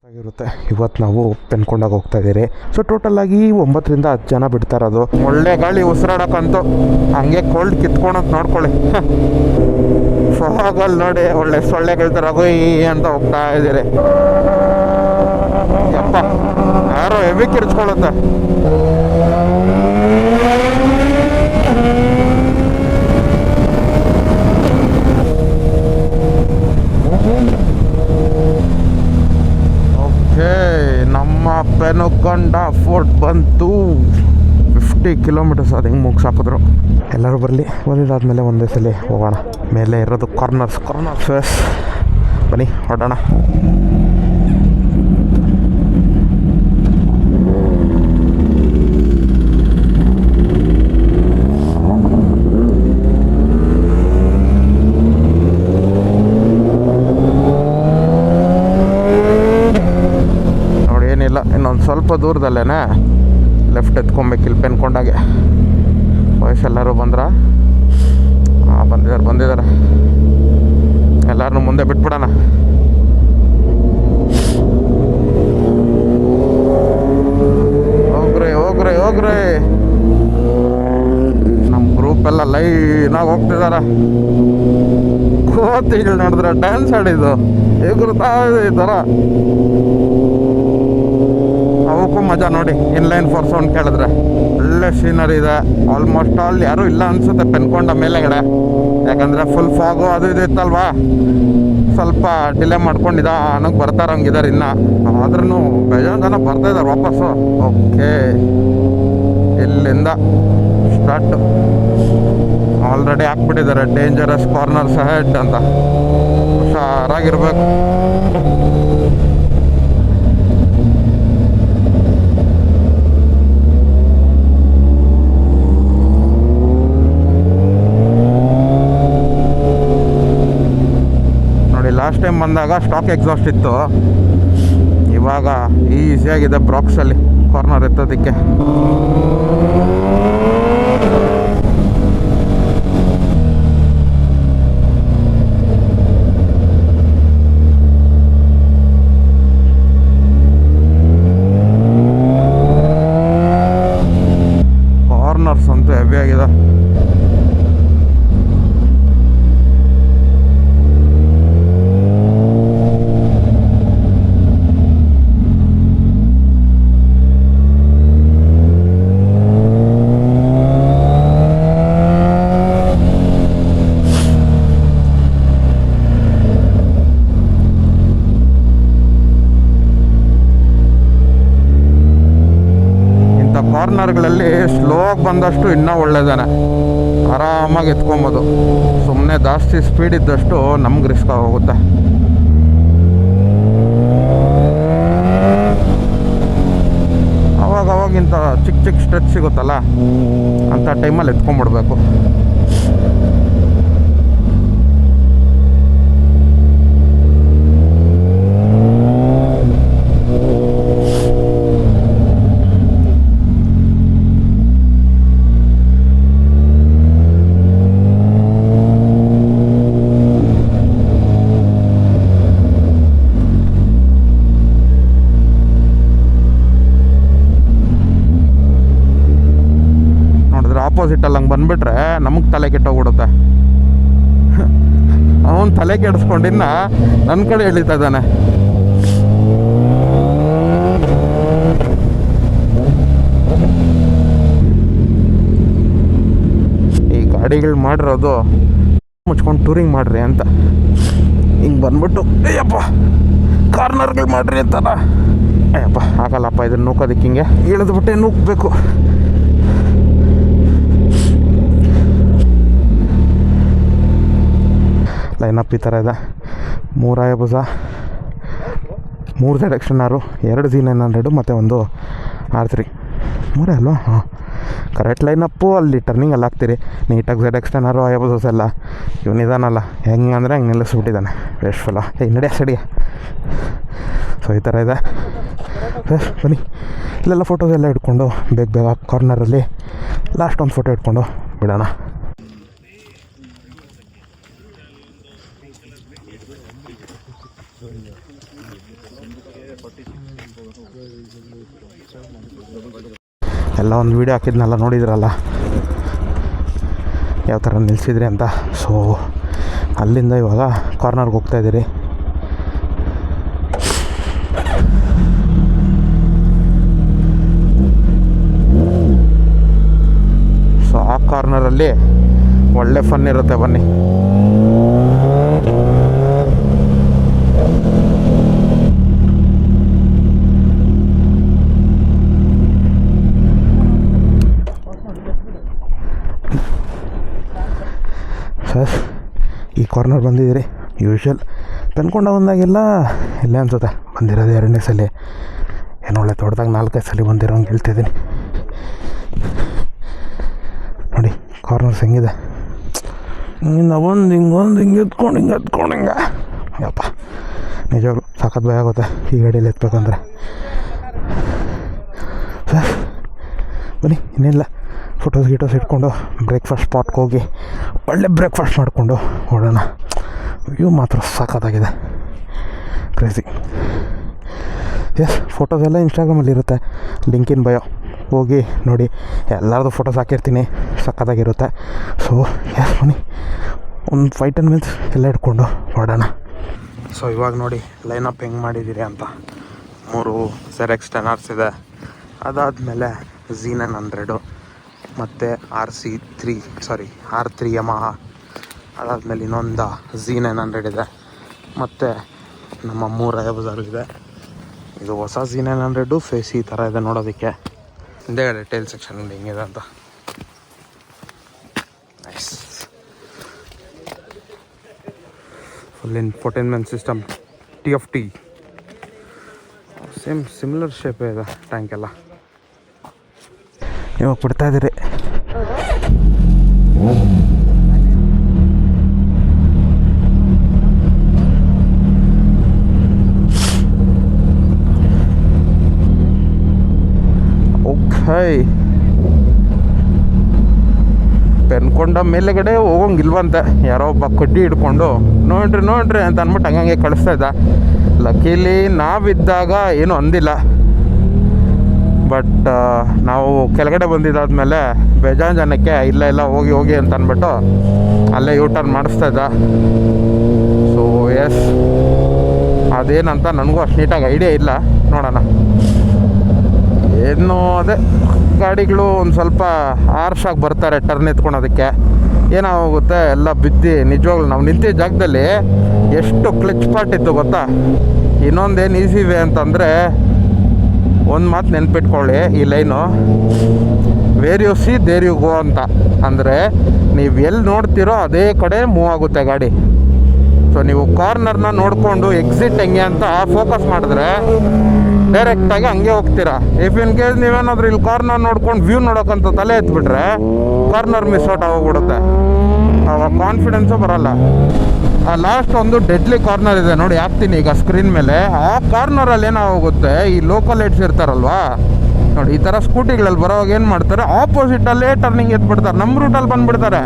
ಆಗಿರುತ್ತೆ. ಇವತ್ತು ನಾವು ಪೆನ್ಕೊಂಡಾಗ ಹೋಗ್ತಾ ಇದ್ದೀರಿ. ಸೊ ಟೋಟಲ್ ಆಗಿ 9 ರಿಂದ 10 ಜನ ಬಿಡ್ತಾ ಇರೋದು. ಒಳ್ಳೆ ಗಾಳಿ ಉಸಿರಾಡಕ್ಕಂತೂ ಹಂಗೆ ಕೋಲ್ಡ್ ಕಿತ್ಕೊಳಕ್ ನೋಡ್ಕೊಳ್ಳಿ. ಫಾಗಲ್ಲಿ ನೋಡಿ ಒಳ್ಳೆ ಸೊಳ್ಳೆಗಳ ಥರ ಗೊಯ್ ಅಂತ ಹೋಗ್ತಾ ಇದ್ದೀರಿ. ಯಪ್ಪ ಯಾರೋ ಹೆವಿ ಕಿರ್ಚ್ಕೊಳ್ಳುತ್ತೆ. ನಮ್ಮ ಪೆನುಕೊಂಡ ಫೋರ್ಟ್ ಬಂತು. 50 ಕಿಲೋಮೀಟರ್ಸ್ ಅದು ಹಿಂಗೆ ಮುಗಿಸಾಕಿದ್ರು. ಎಲ್ಲರೂ ಬರಲಿ, ಬಂದಿದ್ದಾದ್ಮೇಲೆ ಒಂದೇ ಸಲ ಹೋಗೋಣ. ಮೇಲೆ ಇರೋದು ಕಾರ್ನರ್ಸ್ ಫೇಸ್. ಬನ್ನಿ ಹೊಡೋಣ. ಇನ್ನೊಂದು ಸ್ವಲ್ಪ ದೂರದಲ್ಲೇ ಲೆಫ್ಟ್ ಎತ್ಕೊಬೇಕು. ಇಲ್ಲಿ ಪೆನ್ಕೊಂಡಾಗೆ ವಯಸ್ಸೆಲ್ಲರೂ ಬಂದ್ರ? ಬಂದಿದ್ದಾರೆ. ಎಲ್ಲರನ್ನೂ ಮುಂದೆ ಬಿಟ್ಬಿಡೋಣ. ಹೋಗ್ರಿ ನಮ್ಮ ಗ್ರೂಪ್ ಎಲ್ಲ ಲೈನಾಗಿ ಹೋಗ್ತಿದಾರ. ಕೋತಿಗಳು ನೋಡಿದ್ರೆ ಡ್ಯಾನ್ಸ್ ಆಡಿದ್ದು ಎಗುರ್ತಾ ಈ ಥರ. ಅವಕ್ಕೂ ಮಜಾ ನೋಡಿ. ಇನ್ಲೈನ್ ಫೋರ್ ಸೌಂಡ್ ಕೇಳಿದ್ರೆ ಒಳ್ಳೆ ಸೀನರಿ ಇದೆ. ಆಲ್ಮೋಸ್ಟ್ ಆಲ್ ಯಾರೂ ಇಲ್ಲ ಅನಿಸುತ್ತೆ ಪೆನ್ಕೊಂಡ ಮೇಲೆಗಡೆ, ಯಾಕಂದರೆ ಫುಲ್ ಫಾಗು ಅದು ಇದು ಇತ್ತಲ್ವಾ. ಸ್ವಲ್ಪ ಡಿಲೇ ಮಾಡ್ಕೊಂಡಿದ್ದ ಅನ್ನೋಕ್ಕೆ ಬರ್ತಾರಂಗಿದ್ದಾರೆ ಇನ್ನು. ಆದ್ರೂ ಬೇಜಾರು ಜನ ಬರ್ತಾಯಿದ್ದಾರೆ ವಾಪಸ್ಸು. ಓಕೆ, ಇಲ್ಲಿಂದ ಸ್ಟಾರ್ಟ್. ಆಲ್ರೆಡಿ ಹಾಕ್ಬಿಟ್ಟಿದ್ದಾರೆ ಡೇಂಜರಸ್ ಕಾರ್ನರ್ಸ್ ಹೆಡ್ ಅಂತ. ಹುಷಾರಾಗಿರ್ಬೇಕು. ಲಾಸ್ಟ್ ಟೈಮ್ ಬಂದಾಗ ಸ್ಟಾಕ್ ಎಕ್ಸಾಸ್ಟ್ ಇತ್ತು. ಇವಾಗ ಈಸಿಯಾಗಿದೆ ಬ್ರಾಕ್ಸಲ್ಲಿ ಕಾರ್ನರ್ ಎತ್ತೋದಕ್ಕೆ. ಕಾರ್ನರ್ಸ್ ಅಂತೂ ಹೆವಿ ಆಗಿದೆ. ಕಾರ್ನರ್ಗಳಲ್ಲಿ ಸ್ಲೋ ಆಗಿ ಬಂದಷ್ಟು ಇನ್ನೂ ಒಳ್ಳೆಯದಾನೆ. ಆರಾಮಾಗಿ ಎತ್ಕೊಬೋದು. ಸುಮ್ಮನೆ ಜಾಸ್ತಿ ಸ್ಪೀಡ್ ಇದ್ದಷ್ಟು ನಮ್ಗೆ ರಿಸ್ಕ್ ಆಗೋಗುತ್ತೆ. ಅವಾಗವಾಗಿಂತ ಚಿಕ್ಕ ಸ್ಟ್ರೆಚ್ ಸಿಗುತ್ತಲ್ಲ, ಅಂಥ ಟೈಮಲ್ಲಿ ಎತ್ಕೊಂಡ್ಬಿಡ್ಬೇಕು. ಆಪೋಸಿಟಲ್ಲಿ ಹಂಗೆ ಬಂದುಬಿಟ್ರೆ ನಮಗೆ ತಲೆ ಕೆಟ್ಟೋಗ್ಬಿಡುತ್ತೆ. ಅವನು ತಲೆ ಕೆಡಿಸ್ಕೊಂಡಿನ್ನ ನನ್ನ ಕಡೆ ಎಳಿತಾ ಇದ್ದಾನೆ. ಈ ಗಾಡಿಗಳು ಮಾಡಿರೋದು ಮುಚ್ಕೊಂಡು ಟೂರಿಂಗ್ ಮಾಡ್ರಿ ಅಂತ. ಹಿಂಗೆ ಬಂದ್ಬಿಟ್ಟು ಅಯ್ಯಪ್ಪ ಕಾರ್ನರ್ಗಳು ಮಾಡ್ರಿ ಅಂತಾನ. ಅಯ್ಯಪ್ಪ ಆಗಲ್ಲಪ್ಪ, ಇದನ್ನು ನೂಕೋದಕ್ಕೆ ಹಿಂಗೆ ಇಳಿದ್ಬಿಟ್ಟೆ ನೂಕಬೇಕು. ಲೈನಪ್ ಈ ಥರ ಇದೆ. 3 ಆಯಬುಸ, 3 ZX-R, 2 Z900 ಮತ್ತು ಒಂದು R3. 3 ಅಲ್ವಾ? ಹಾಂ, ಕರೆಕ್ಟ್ ಲೈನಪ್ಪು. ಅಲ್ಲಿ ಟರ್ನಿಂಗಲ್ಲಿ ಹಾಕ್ತೀರಿ ನೀಟಾಗಿ. ZX-R ಆಯಬುಸಸ್ ಎಲ್ಲ ಇವನಿದಾನಲ್ಲ ಹೆಂಗಂದರೆ ಹಂಗೆ ನಿಲ್ಲಿಸ್ಬಿಟ್ಟಿದ್ದಾನೆ. ವೇಸ್ಟ್ಫುಲ್ಲ. ನಡೆಯ ಸಡಿಯ. ಸೊ ಈ ಥರ ಇದೆ. ಬನ್ನಿ, ಇಲ್ಲೆಲ್ಲ ಫೋಟೋಸ್ ಎಲ್ಲ ಇಟ್ಕೊಂಡು ಬೇಗ ಕಾರ್ನರಲ್ಲಿ ಲಾಸ್ಟ್ ಒಂದು ಫೋಟೋ ಇಟ್ಕೊಂಡು ಬಿಡೋಣ. ಎಲ್ಲ ಒಂದು ವೀಡಿಯೋ ಹಾಕಿದ್ನೆಲ್ಲ ನೋಡಿದ್ರಲ್ಲ ಯಾವ ಥರ ನಿಲ್ಲಿಸಿದ್ರಿ ಅಂತ. ಸೊ ಅಲ್ಲಿಂದ ಇವಾಗ ಕಾರ್ನರ್ಗೆ ಹೋಗ್ತಾಯಿದ್ದೀರಿ. ಸೊ ಆ ಕಾರ್ನರಲ್ಲಿ ಒಳ್ಳೆ ಫನ್ ಇರುತ್ತೆ, ಬನ್ನಿ. ಸರ್ ಈ ಕಾರ್ನರ್ ಬಂದಿದ್ದೀರಿ. ಯೂಶ್ವಲ್ ಪೆನ್ಕೊಂಡ ಬಂದಾಗೆಲ್ಲ ಇಲ್ಲೇ ಅನ್ಸುತ್ತೆ ಬಂದಿರೋದು 2ನೇ ಸಲ. ಏನು ಒಳ್ಳೆ ದೊಡ್ಡದಾಗಿ 4-5 ಸಲ ಬಂದಿರೋಂಗೆ ಹೇಳ್ತಿದ್ದೀನಿ. ನೋಡಿ ಕಾರ್ನರ್ಸ್ ಹೆಂಗಿದೆ. ಹಿಂಗೆ ಒಂದು ಹಿಂಗೆ ಎತ್ಕೊಂಡು ಯಪ್ಪ ನಿಜವಾಗ್ಲು ಸಖತ್ ಭಯ ಆಗುತ್ತೆ ಈ ಗಾಡಿಯಲ್ಲಿ ಎತ್ಬೇಕಂದ್ರೆ. ಸರ್ ಬನ್ನಿ, ಇನ್ನೇನಿಲ್ಲ, ಫೋಟೋಸ್ ಇಟ್ಕೊಂಡು ಬ್ರೇಕ್ಫಾಸ್ಟ್ ಸ್ಪಾಟ್ಗೆ ಹೋಗಿ ಒಳ್ಳೆ ಬ್ರೇಕ್ಫಾಸ್ಟ್ ಮಾಡಿಕೊಂಡು ಹೊಡೋಣ. ವ್ಯೂ ಮಾತ್ರ ಸಖತ್ತಾಗಿದೆ, ಕ್ರೇಜಿ. ಎಸ್, ಫೋಟೋಸ್ ಎಲ್ಲ ಇನ್ಸ್ಟಾಗ್ರಾಮಲ್ಲಿ ಇರುತ್ತೆ, ಲಿಂಕ್ ಇನ್ ಬಯೋ, ಹೋಗಿ ನೋಡಿ. ಎಲ್ಲರದ್ದು ಫೋಟೋಸ್ ಹಾಕಿರ್ತೀನಿ, ಸಖತ್ತಾಗಿರುತ್ತೆ. ಸೊ ಎಸ್ ಬನ್ನಿ, ಒಂದು 5-10 ಮಿನಿಟ್ಸ್ ಎಲ್ಲ ಇಟ್ಕೊಂಡು ಹೊಡೋಣ. ಸೊ ಇವಾಗ ನೋಡಿ ಲೈನಪ್ ಹೆಂಗೆ ಮಾಡಿದ್ದೀರಿ ಅಂತ. 3 ZX 10Rs ಇದೆ, ಅದಾದಮೇಲೆ Z9 100 ಮತ್ತು R3 ಯಮಹಾ, ಅದಾದಮೇಲೆ ಇನ್ನೊಂದು Z9 100 ಇದೆ, ಮತ್ತು ನಮ್ಮ 3 Hayabusa ಇದೆ. ಇದು ಹೊಸ Z9 100 ಫೇಸ್ ಈ ಥರ ಇದೆ ನೋಡೋದಕ್ಕೆ. ಹಿಂದೆಗಡೆ ಟೈಲ್ ಸೆಕ್ಷನ್ ಹಿಂಗಿದೆ ಅಂತ. Nice. Full infotainment system, TFT, similar ಶೇಪೇ ಇದೆ ಟ್ಯಾಂಕ್ ಎಲ್ಲ. ಇವಾಗ ಬಿಡ್ತಾಯಿದ್ದೀರಿ. ಓಕೆ, ಪೆನ್ಕೊಂಡ ಮೇಲೆಗಡೆ ಹೋಗೋಂಗಿಲ್ವಂತೆ. ಯಾರೋ ಒಬ್ಬ ಕಡ್ಡಿ ಹಿಡ್ಕೊಂಡು ನೋಡ್ರಿ ಅಂತ ಅಂದ್ಬಿಟ್ಟು ಹಂಗೆ ಕಳಿಸ್ತಾ ಇದ್ದ. ಲಕ್ಕೀಲಿ ನಾವಿದ್ದಾಗ ಏನೂ ಅಂದಿಲ್ಲ, ಬಟ್ ನಾವು ಕೆಳಗಡೆ ಬಂದಿದ್ದಾದ್ಮೇಲೆ ಬೇಜಾನ್ ಜನಕ್ಕೆ ಇಲ್ಲ ಹೋಗಿ ಅಂತ ಅಂದ್ಬಿಟ್ಟು ಅಲ್ಲೇ ಟರ್ನ್ ಮಾಡಿಸ್ತಾ ಇದ್ದ. ಸೊ ಎಸ್, ಅದೇನಂತ ನನಗೂ ಅಷ್ಟು ನೀಟಾಗಿ ಐಡಿಯಾ ಇಲ್ಲ, ನೋಡೋಣ. ಏನು ಅದೇ ಗಾಡಿಗಳು ಒಂದು ಸ್ವಲ್ಪ ಆರ್ಶಾಗಿ ಬರ್ತಾರೆ ಟರ್ನ್ ಎತ್ಕೊಳೋದಕ್ಕೆ, ಏನಾಗುತ್ತೆ ಎಲ್ಲ ಬಿದ್ದು. ನಿಜವಾಗ್ಲು ನಾವು ನಿಂತಿದ್ದ ಜಾಗದಲ್ಲಿ ಎಷ್ಟು ಕ್ಲಚ್ ಪಾರ್ಟ್ ಇತ್ತು ಗೊತ್ತಾ. ಇನ್ನೊಂದೇನು ಈಸಿ ವೇ ಅಂತಂದರೆ, ಒಂದು ಮಾತು ನೆನ್ಪಿಟ್ಕೊಳ್ಳಿ, ಈ line where you see there you go ಅಂತ. ಅಂದರೆ ನೀವು ಎಲ್ಲಿ ನೋಡ್ತೀರೋ ಅದೇ ಕಡೆ ಮೂವ್ ಆಗುತ್ತೆ ಗಾಡಿ. ಸೊ ನೀವು ಕಾರ್ನರ್ನ ನೋಡಿಕೊಂಡು ಎಕ್ಸಿಟ್ ಹೆಂಗೆ ಅಂತ ಫೋಕಸ್ ಮಾಡಿದ್ರೆ ಡೈರೆಕ್ಟಾಗಿ ಹಂಗೆ ಹೋಗ್ತೀರಾ. ಇಫ್ ಇನ್ ಕೇಸ್ ನೀವೇನಾದರೂ ಇಲ್ಲಿ ಕಾರ್ನರ್ ನೋಡ್ಕೊಂಡು ವ್ಯೂ ನೋಡೋಕ್ಕಂತ ತಲೆ ಎತ್ಬಿಟ್ರೆ ಕಾರ್ನರ್ ಮಿಸ್ ಔಟ್ ಆಗೋಗ್ಬಿಡುತ್ತೆ, ಆವಾಗ ಕಾನ್ಫಿಡೆನ್ಸು ಬರೋಲ್ಲ. ಆ ಲಾಸ್ಟ್ ಒಂದು ಡೆಡ್ಲಿ ಕಾರ್ನರ್ ಇದೆ ನೋಡಿ, ಹಾಕ್ತೀನಿ ಈಗ ಸ್ಕ್ರೀನ್ ಮೇಲೆ. ಆ ಕಾರ್ನರಲ್ಲಿ ಏನಾಗುತ್ತೆ, ಈ ಲೋಕಲ್ ಲೈಟ್ಸ್ ಇರ್ತಾರಲ್ವಾ ನೋಡಿ, ಈ ಥರ ಸ್ಕೂಟಿಗಳಲ್ಲಿ ಬರೋವಾಗ ಏನು ಮಾಡ್ತಾರೆ, ಆಪೋಸಿಟಲ್ಲೇ ಟರ್ನಿಂಗ್ ಎತ್ಬಿಡ್ತಾರೆ, ನಮ್ಮ ರೂಟಲ್ಲಿ ಬಂದುಬಿಡ್ತಾರೆ.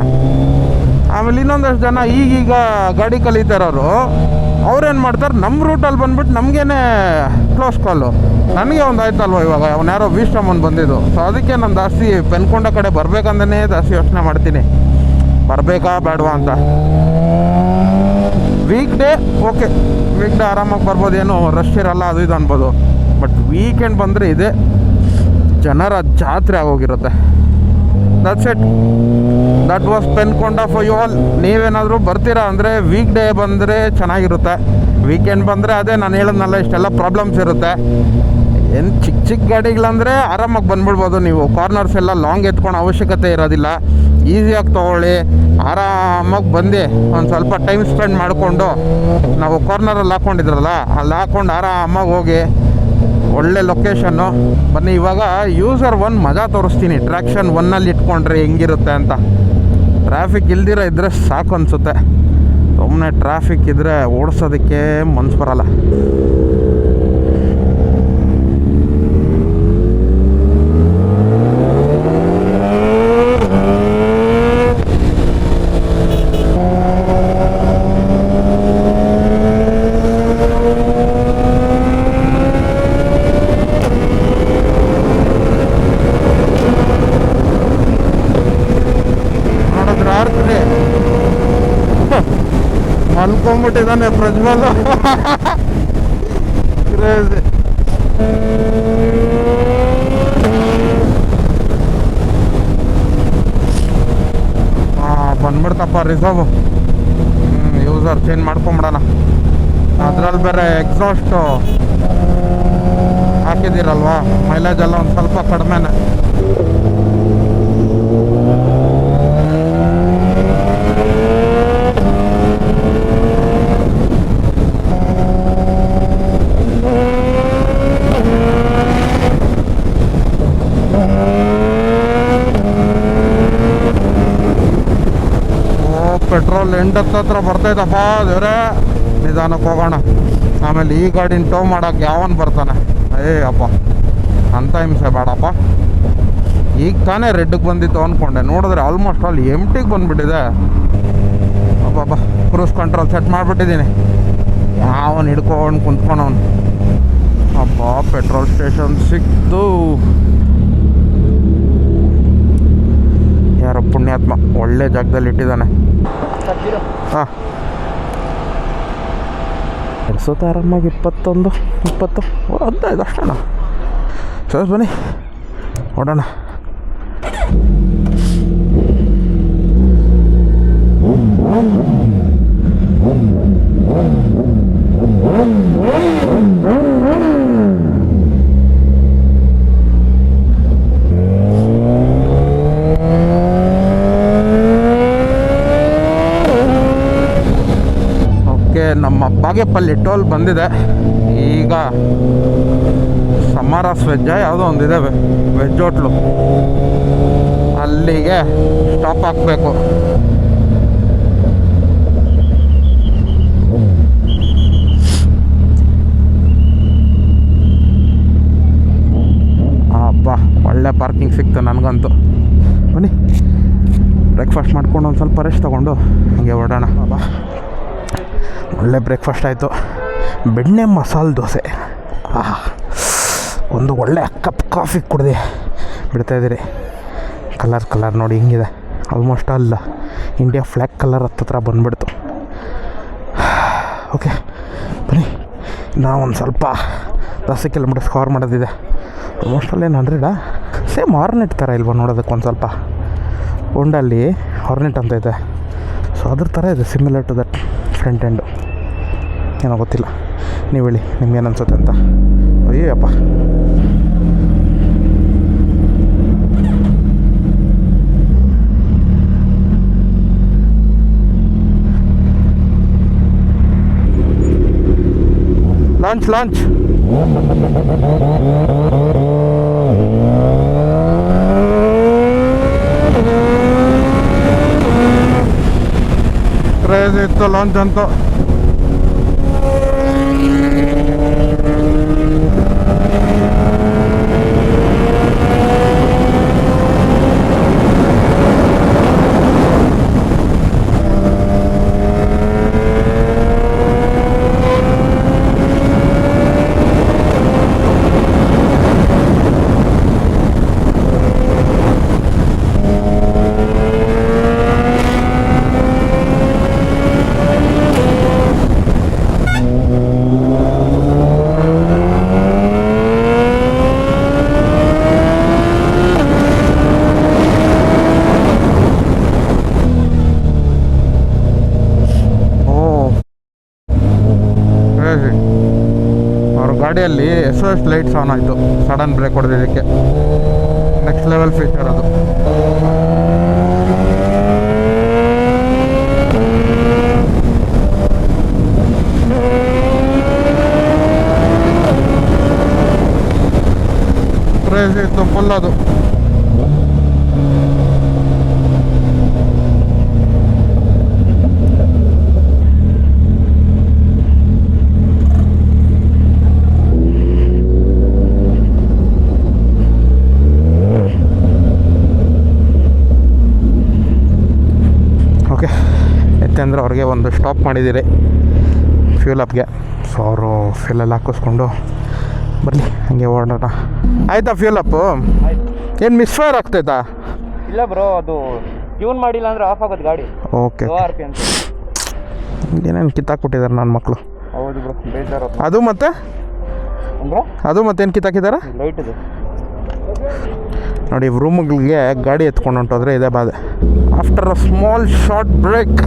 ಆಮೇಲೆ ಇನ್ನೊಂದಷ್ಟು ಜನ ಈಗೀಗ ಗಾಡಿ ಕಲಿತಾರವರು ಅವ್ರೇನು ಮಾಡ್ತಾರೆ, ನಮ್ಮ ರೂಟಲ್ಲಿ ಬಂದುಬಿಟ್ಟು ನಮಗೇನೆ ಕ್ಲೋಸ್ ಕಾಲು. ನನಗೆ ಒಂದು ಆಯ್ತಲ್ವ ಇವಾಗ, ಅವ್ನು ಯಾರೋ ವಿಶ್ರಮನ್ ಬಂದಿದ್ದು. ಸೊ ಅದಕ್ಕೆ ನಾನು ಜಾಸ್ತಿ ಪೆನ್ಕೊಂಡ ಕಡೆ ಬರಬೇಕಂದೇ ಜಾಸ್ತಿ ಯೋಚನೆ ಮಾಡ್ತೀನಿ, ಬರಬೇಕಾ ಬೇಡವಾ ಅಂತ. Weak day okay, weak day ಆರಾಮಾಗಿ ಬರ್ಬೋದು, ಏನು ರಶ್ ಇರಲ್ಲ, ಅದು ಇದು ಅನ್ಬೋದು. ಬಟ್ ವೀಕೆಂಡ್ ಬಂದರೆ ಇದೆ ಜನರ ಜಾತ್ರೆ ಆಗೋಗಿರುತ್ತೆ. That's it, that was Penukonda for you all. ನೀವೇನಾದರೂ ಬರ್ತೀರಾ ಅಂದರೆ ವೀಕ್ ಡೇ ಬಂದರೆ ಚೆನ್ನಾಗಿರುತ್ತೆ. ವೀಕೆಂಡ್ ಬಂದರೆ ಅದೇ ನಾನು ಹೇಳಿದ್ನಲ್ಲ, ಇಷ್ಟೆಲ್ಲ ಪ್ರಾಬ್ಲಮ್ಸ್ ಇರುತ್ತೆ. ಏನು ಚಿಕ್ಕ ಗಾಡಿಗಳಂದರೆ ಆರಾಮಾಗಿ ಬಂದ್ಬಿಡ್ಬೋದು ನೀವು. ಕಾರ್ನರ್ಸ್ ಎಲ್ಲ ಲಾಂಗ್ ಎತ್ಕೊಳ್ಳೋ ಅವಶ್ಯಕತೆ ಇರೋದಿಲ್ಲ, ಈಸಿಯಾಗಿ ತೊಗೊಳ್ಳಿ, ಆರಾಮಾಗಿ ಬಂದು ಒಂದು ಸ್ವಲ್ಪ ಟೈಮ್ ಸ್ಪೆಂಡ್ ಮಾಡಿಕೊಂಡು, ನಾವು ಕಾರ್ನರಲ್ಲಿ ಹಾಕ್ಕೊಂಡಿದ್ರಲ್ಲ ಅಲ್ಲಿ ಹಾಕ್ಕೊಂಡು ಆರಾಮಾಗಿ ಹೋಗಿ, ಒಳ್ಳೆ ಲೊಕೇಶನ್ನು. ಬನ್ನಿ ಇವಾಗ ಯೂಸರ್ 1 ಮಜಾ ತೋರಿಸ್ತೀನಿ, ಟ್ರ್ಯಾಕ್ಷನ್ 1ಅಲ್ಲಿ ಇಟ್ಕೊಂಡ್ರೆ ಹೆಂಗಿರುತ್ತೆ ಅಂತ. ಟ್ರಾಫಿಕ್ ಇಲ್ದಿರ ಇದ್ದರೆ ಸಾಕು ಅನಿಸುತ್ತೆ, ಸುಮ್ಮನೆ ಟ್ರಾಫಿಕ್ ಇದ್ದರೆ ಓಡಿಸೋದಕ್ಕೆ ಮನ್ಸು ಬರಲ್ಲ. ಪ್ರಜ್ವಲ್ ಕ್ರೇಜಿ. ಬಂದ್ಬಿಡ್ತಪ್ಪ ರಿಸರ್ವ್. ಯೂಸರ್ ಚೇಂಜ್ ಮಾಡ್ಕೊಂಬಿಡೋಣ. ಅದ್ರಲ್ಲಿ ಬೇರೆ ಎಕ್ಸಾಸ್ಟು ಹಾಕಿದ್ದೀರಲ್ವಾ, ಮೈಲೇಜ್ ಎಲ್ಲ ಒಂದು ಸ್ವಲ್ಪ ಕಡಿಮೆನೆ. ಪೆಟ್ರೋಲ್ ಎಂಡ್ ಹತ್ರ ಬರ್ತೈತಪ್ಪ ದೇವ್ರೆ, ನಿಧಾನಕ್ಕೆ ಹೋಗೋಣ. ಆಮೇಲೆ ಈ ಗಾಡಿನ ಟೋ ಮಾಡೋಕ್ಕೆ ಯಾವನ್ ಬರ್ತಾನೆ? ಅಪ್ಪ ಅಂಥ ಹಿಂಸೆ ಬೇಡಪ್ಪ. ಈಗ ತಾನೇ ರೆಡ್ಗೆ ಬಂದಿತ್ತು ಅಂದ್ಕೊಂಡೆ, ನೋಡಿದ್ರೆ ಆಲ್ಮೋಸ್ಟ್ ಅಲ್ಲಿ ಎಂಟಿಗೆ ಬಂದುಬಿಟ್ಟಿದೆ. ಅಬ್ಬಬ್ಬ, ಕ್ರೂಸ್ ಕಂಟ್ರೋಲ್ ಸೆಟ್ ಮಾಡಿಬಿಟ್ಟಿದ್ದೀನಿ. ಯಾವನು ಹಿಡ್ಕೊಂಡು ಕುಂತ್ಕೊಂಡವನು. ಅಪ್ಪ ಪೆಟ್ರೋಲ್ ಸ್ಟೇಷನ್ ಸಿಕ್ತು. ಯಾರೋ ಪುಣ್ಯಾತ್ಮ ಒಳ್ಳೆ ಜಾಗದಲ್ಲಿ ಇಟ್ಟಿದ್ದಾನೆ. ಹಾಂ, ಎಡ್ಸೋತ ಆರಾಮಾಗಿ 21, 20, 15 ಅಷ್ಟಣ್ಣ. ಸರಿ ಬನ್ನಿ ಓಡೋಣ. ನಮ್ಮ ಬಾಗೇಪಲ್ಲಿ ಟೋಲ್ ಬಂದಿದೆ. ಈಗ ಸಮಾರಸ್ ವೆಜ್ಜ ಯಾವುದೋ ಒಂದಿದೆ, ವೆಜ್ ಹೋಟ್ಲು, ಅಲ್ಲಿಗೆ ಸ್ಟಾಪ್ ಹಾಕಬೇಕು. ಅಬ್ಬ ಒಳ್ಳೆ ಪಾರ್ಕಿಂಗ್ ಸಿಕ್ತು ನನಗಂತೂ. ಬನ್ನಿ ಬ್ರೇಕ್ಫಾಸ್ಟ್ ಮಾಡ್ಕೊಂಡು ಒಂದು ಸ್ವಲ್ಪ ರೆಸ್ಟ್ ತೊಗೊಂಡು ಹಂಗೆ ಓಡೋಣ. ಅಬ್ಬಾ ಒಳ್ಳೆ ಬ್ರೇಕ್ಫಾಸ್ಟ್ ಆಯಿತು. ಬೆಣ್ಣೆ ಮಸಾಲೆ ದೋಸೆ, ಒಂದು ಒಳ್ಳೆ ಕಪ್ ಕಾಫಿ ಕುಡ್ದು ಬಿಡ್ತಾಯಿದ್ದೀರಿ. ಕಲರ್ ನೋಡಿ ಹಿಂಗಿದೆ. ಆಲ್ಮೋಸ್ಟ್ ಅಲ್ಲ ಇಂಡಿಯಾ ಫ್ಲ್ಯಾಗ್ ಕಲರ್ ಹತ್ತತ್ರ ಬಂದುಬಿಡ್ತು. ಓಕೆ ಬನ್ನಿ, ನಾವೊಂದು ಸ್ವಲ್ಪ 10 ಕಿಲೋಮೀಟರ್ಸ್ ಕವರ್ ಮಾಡೋದಿದೆ. ಆಲ್ಮೋಸ್ಟ್ ಅಲ್ಲೇನು 100 ಸೇಮ್ ಹಾರ್ನೆಟ್ ಥರ ಇಲ್ವ ನೋಡೋದಕ್ಕೆ? ಒಂದು ಸ್ವಲ್ಪ ಹೋಂಡಲ್ಲಿ ಹಾರ್ನೆಟ್ ಅಂತ ಇದೆ, ಸೊ ಅದ್ರ ಥರ ಇದೆ, similar to that front end. ಏನೋ ಗೊತ್ತಿಲ್ಲ, ನೀವು ಹೇಳಿ ನಿಮ್ಗೇನು ಅನ್ಸುತ್ತೆ ಅಂತ. ಅಯ್ಯಪ್ಪ ಲಾಂಚ್ ಕ್ರೇಜ್ ಇತ್ತು ಲಾಂಚ್ ಅಂತ. ಗಾಡಿಯಲ್ಲಿ SOS ಲೈಟ್ಸ್ ಆನ್ ಆಯಿತು ಸಡನ್ ಬ್ರೇಕ್ ಹೊಡೆದಿದ್ದಕ್ಕೆ. ನೆಕ್ಸ್ಟ್ ಲೆವೆಲ್ ಫೀಚರ್ ಅದು. ಕ್ರೇಜ್ ಇತ್ತು ಫುಲ್ ಅದು. ಅಂದರೆ ಅವ್ರಿಗೆ ಒಂದು ಸ್ಟಾಪ್ ಮಾಡಿದ್ದೀರಿ ಫ್ಯೂಲ್ ಅಪ್ಗೆ, ಸೊ ಅವರು ಫ್ಯೂಲೆಲ್ಲ ಹಾಕಿಸ್ಕೊಂಡು ಬರಲಿ ಹಂಗೆ ಓಡೋಣ. ಆಯಿತಾ ಫ್ಯೂಲ್ ಅಪ್ಪು? ಏನು ಮಿಸ್ಫೈರ್ ಆಗ್ತೈತಾ? ಇಲ್ಲ ಬ್ರೋ, ಅದು ಟ್ಯೂನ್ ಮಾಡಿಲ್ಲ ಅಂದರೆ ಆಫ್ ಆಗೋದು ಗಾಡಿ. ಓಕೆ, RP ಅಂತ ಏನೇನು ಕಿತ್ತಾಕ್ಬಿಟ್ಟಿದ್ದಾರೆ ನನ್ನ ಮಕ್ಕಳು. ಹೌದು ಬ್ರೋ, ಬೇಜಾರು ಅದು ಮತ್ತೆ ಬ್ರೋ. ಅದು ಮತ್ತೇನು ಕಿತ್ತಾಕಿದ್ದಾರೆ ಲೈಟ್ ಇದೆ ನೋಡಿ. ರೂಮ್ಗಳಿಗೆ ಗಾಡಿ ಎತ್ಕೊಂಡು ಹೊಂಟೋದ್ರೆ ಇದೇ ಬಾಧೆ. After a small short break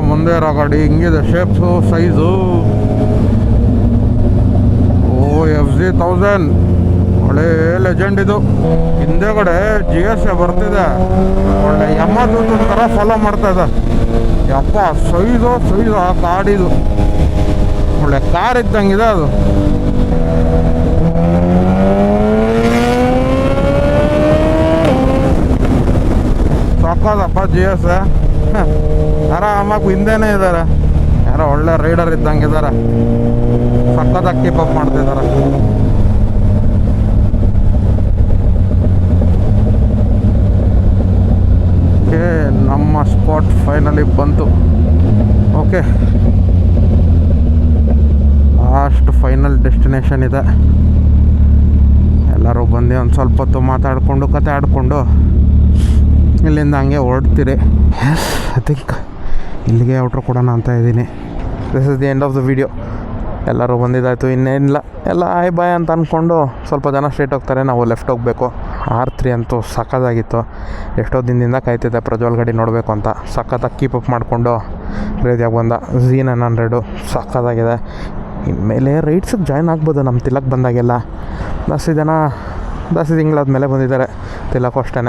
ಮುಂದೆ ಇರೋ ಗಾಡಿ ಹಿಂಗಿದೆ ಶೇಪ್ಸು ಸೈಜು. FZ1000 ಒಳ್ಳೆ ಲೆಜೆಂಡ್ ಇದು. ಹಿಂದೆಗಡೆ GSA ಬರ್ತಿದೆ, ಒಳ್ಳೆ ಯಮದೂತ ಥರ ಫಾಲೋ ಮಾಡ್ತಾ ಇದೆ. ಯಪ್ಪ ಸೈಜು ಆ ಗಾಡಿದು ಒಳ್ಳೆ ಕಾರ್ ಇದ್ದಂಗಿದೆ ಅದು. ಸಾಕೋದಪ್ಪ GSA. ಆರಾಮಾಗಿ ಹಿಂದೆನೇ ಇದ್ದಾರೆ, ಯಾರೋ ಒಳ್ಳೆ ರೈಡರ್ ಇದ್ದಂಗಿದ್ದಾರೆ, ಸಕ್ಕತ್ತಾಗಿ ಕೀಪ್ ಅಪ್ ಮಾಡ್ತಿದ್ದಾರೆ. ಓಕೆ, ನಮ್ಮ ಸ್ಪಾಟ್ ಫೈನಲಿ ಬಂತು. ಓಕೆ, ಲಾಸ್ಟ್ ಫೈನಲ್ ಡೆಸ್ಟಿನೇಷನ್ ಇದೆ. ಎಲ್ಲರೂ ಬಂದು ಒಂದು ಸ್ವಲ್ಪ ಹೊತ್ತು ಮಾತಾಡಿಕೊಂಡು ಕತೆ ಆಡಿಕೊಂಡು ಇಲ್ಲಿಂದ ಹಂಗೆ ಹೊರಡ್ತೀರಿ. ಎಸ್, ಐ ಥಿಂಕ್ ಇಲ್ಲಿಗೆ ಔಟ್ರ್ ಕೊಡೋಣ ಅಂತ ಇದ್ದೀನಿ. This is the end of the video. ಎಲ್ಲರೂ ಬಂದಿದ್ದಾಯಿತು, ಇನ್ನೇನಿಲ್ಲ. ಎಲ್ಲ ಆಯ್ ಬಾಯ್ ಅಂತ ಅಂದ್ಕೊಂಡು ಸ್ವಲ್ಪ ಜನ ಸ್ಟ್ರೇಟ್ ಹೋಗ್ತಾರೆ, ನಾವು ಲೆಫ್ಟ್ ಹೋಗಬೇಕು. R3 ಅಂತೂ ಸಕ್ಕತ್ತಾಗಿತ್ತು. ಎಷ್ಟೋ ದಿನದಿಂದ ಕಾಯ್ತಿದ್ದೆ ಪ್ರಜ್ವಲ್ ಗಾಡಿ ನೋಡಬೇಕು ಅಂತ. ಸಕ್ಕತ್ತಾಗಿ ಕೀಪ್ ಅಪ್ ಮಾಡಿಕೊಂಡು ಕ್ರೇಜಿಯಾಗಿ ಬಂದ. Z900 ಸಕ್ಕತ್ತಾಗಿದೆ. ಇನ್ಮೇಲೆ ರೈಡ್ಸಿಗೆ ಜಾಯ್ನ್ ಆಗ್ಬೋದು ನಮ್ಮ ತಿಲಕ್ ಬಂದಾಗೆಲ್ಲ. ಜಾಸ್ತಿ ತಿಂಗಳಾದ್ಮೇಲೆ ಬಂದಿದ್ದಾರೆ. ತಿಲಕ್ಕೂ ಅಷ್ಟೇ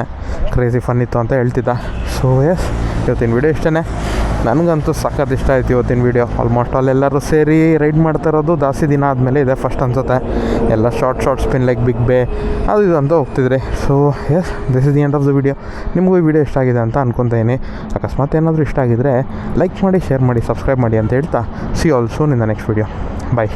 ಕ್ರೇಜಿ ಫನ್ ಇತ್ತು ಅಂತ ಹೇಳ್ತಿದ್ದ. ಸೊ ಎಸ್, ಇವತ್ತಿನ ವೀಡಿಯೋ ಇಷ್ಟೇ. ನನಗಂತೂ ಸಖತ್ ಇಷ್ಟ ಆಯ್ತು ಇವತ್ತಿನ ವೀಡಿಯೋ. ಆಲ್ಮೋಸ್ಟ್ ಎಲ್ಲರೂ ಸೇರಿ ರೈಡ್ ಮಾಡ್ತಾ ಇರೋದು ಜಾಸ್ತಿ ದಿನ ಆದಮೇಲೆ ಇದೆ ಫಸ್ಟ್ ಅನ್ಸುತ್ತೆ. ಎಲ್ಲ ಶಾರ್ಟ್ ಸ್ಪಿನ್ ಲೈಕ್ ಬಿಗ್ ಬೇ ಅದು ಇದು ಅಂತ ಹೋಗ್ತಿದ್ರಿ. So yes, this is the end of the video. ನಿಮಗೂ ಈ ವಿಡಿಯೋ ಇಷ್ಟ ಆಗಿದೆ ಅಂತ ಅನ್ಕೊತೀನಿ. ಅಕಸ್ಮಾತ್ ಏನಾದರೂ ಇಷ್ಟ ಆಗಿದ್ದರೆ ಲೈಕ್ ಮಾಡಿ, ಶೇರ್ ಮಾಡಿ, ಸಬ್ಸ್ಕ್ರೈಬ್ ಮಾಡಿ ಅಂತ ಹೇಳ್ತಾ see all soon in the next video. Bye.